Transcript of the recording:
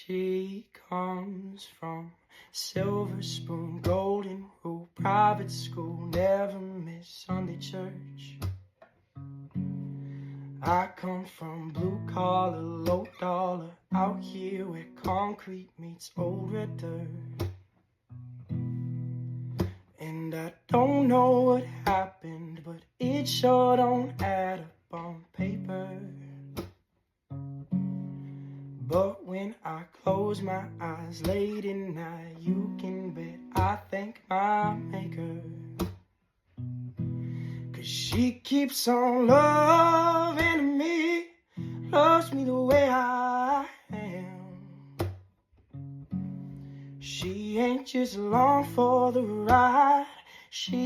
She comes from silver spoon, golden rule, private school, never miss Sunday church. I come from blue collar, low dollar, out here where concrete meets old red dirt. And I don't know what happened, but it sure don't add up on paper. But when I close my eyes late at night, you can bet I thank my maker. 'Cause she keeps on loving me, loves me the way I am. She ain't just along for the ride, she